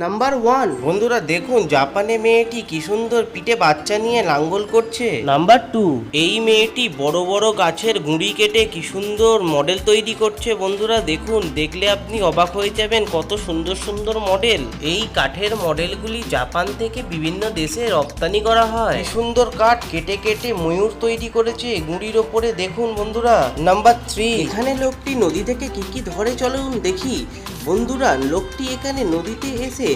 Number 1। বন্ধুরা দেখুন, জাপানে মেয়েটি কি সুন্দর পিঠে বাচ্চা নিয়ে লাঙ্গল করছে। নাম্বার 2। এই মেয়েটি বড় বড় গাছের গুঁড়ি কেটে কি সুন্দর মডেল তৈরি করছে। বন্ধুরা দেখুন, দেখলে আপনি অবাক হয়ে যাবেন, কত সুন্দর সুন্দর মডেল। এই কাঠের মডেলগুলি জাপান থেকে বিভিন্ন দেশে রপ্তানি করা হয়। কি সুন্দর কাঠ কেটে কেটে ময়ূর তৈরি করেছে গুঁড়ির ওপরে, দেখুন বন্ধুরা। নাম্বার 3। এখানে লোকটি নদী থেকে কি ধরে চলুন দেখি। বন্ধুরা, লোকটি এখানে নদীতে এসে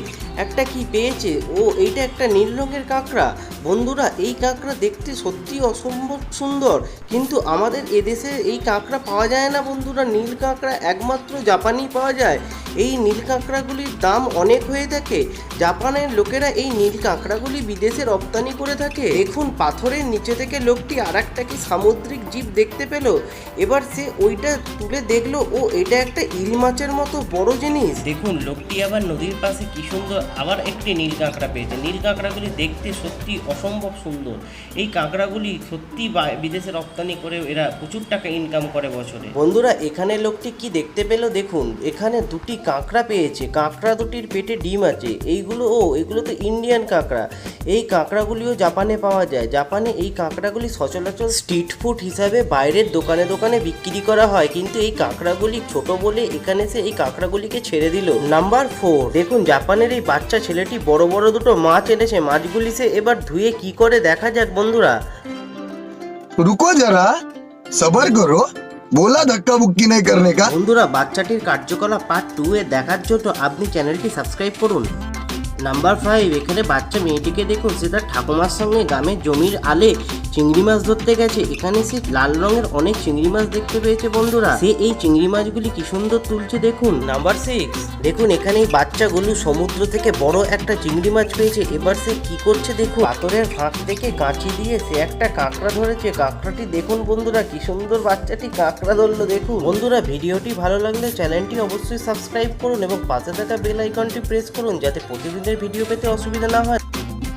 একটা কি পেয়েছে। ও এইটা একটা নীল রঙের কাঁকড়া। বন্ধুরা, এই কাঁকড়া দেখতে সত্যি অসম্ভব সুন্দর, কিন্তু আমাদের এদেশে এই কাঁকড়া পাওয়া যায় না। বন্ধুরা, নীল কাঁকড়া একমাত্র জাপানেই পাওয়া যায়। এই নীল কাঁকড়াগুলির দাম অনেক হয়ে থাকে। জাপানের লোকেরা এই নীল কাঁকড়াগুলি বিদেশে রপ্তানি করে থাকে। দেখুন, পাথরের নিচে থেকে লোকটি আর একটা কি সামুদ্রিক জীব দেখতে পেল। এবার সে ওইটা তুলে দেখলো, ও এটা একটা ইল মাছের মতো বড় জিনিস। দেখুন, লোকটি আবার নদীর পাশে কি সুন্দর আবার একটি নীল কাঁকড়া পেয়েছে। নীল কাঁকড়াগুলি দেখতে সত্যি অসম্ভব সুন্দর। এই কাঁকড়াগুলি সত্যি বিদেশে রপ্তানি করে এরা প্রচুর টাকা ইনকাম করে বছরে। বন্ধুরা, এখানে লোকটি কি দেখতে পেল দেখুন, এখানে দুটি কাঁকড়া পেয়েছে। কাঁকড়া দুটির পেটে ডিম আছে। এগুলো তো ইন্ডিয়ান কাঁকড়া। এই কাঁকড়াগুলিও জাপানে পাওয়া যায়। জাপানে এই কাঁকড়াগুলি সচরাচর স্ট্রিট ফুড হিসাবে বাইরের দোকানে দোকানে বিক্রি করা হয়, কিন্তু এই কাঁকড়াগুলি ছোট বলে এখানে সে এই কাঁকড়াগুলিকে ছেড়ে দিল। নাম্বার 4। দেখুন, জাপানের এই বাচ্চা ছেলেটি বড় বড় দুটো মাছ এনেছে। মাছগুলি সে এবার ধুয়ে কি করে দেখা যাক। বন্ধুরা, रुको जरा सबर करो बोला धक्का बुक्की नहीं करने का। বন্ধুরা, বাচ্চাটির কার্যকলাপ পার্ট 2 এ দেখার জন্য আপনি চ্যানেলটি সাবস্ক্রাইব করুন। নাম্বার 5। এখানে বাচ্চা মেয়েটিকে দেখুন, সে তার ঠাকুমার সঙ্গে গ্রামের জমির আলে চিংড়ি মাছ ধরতে গেছে। এখানে সে লাল রঙের অনেক চিংড়ি মাছ দেখতে পেয়েছে। বন্ধুরা, সে এই চিংড়ি মাছগুলি কি সুন্দর তুলছে দেখুন। নাম্বার 6। দেখুন, এখানে এই বাচ্চাগুলো সমুদ্র থেকে বড় একটা চিংড়ি মাছ পেয়েছে। এবার সে কি করছে দেখুন, পাথরের ফাঁক থেকে কাঁচি দিয়ে সে একটা কাঁকড়া ধরেছে। কাঁকড়াটি দেখুন বন্ধুরা, কি সুন্দর বাচ্চাটি কাঁকড়া ধরলো দেখুন। বন্ধুরা, ভিডিওটি ভালো লাগলে চ্যানেলটি অবশ্যই সাবস্ক্রাইব করুন এবং পাশে থাকা বেল আইকনটি প্রেস করুন, যাতে প্রতিদিনের ভিডিও পেতে অসুবিধা না হয়।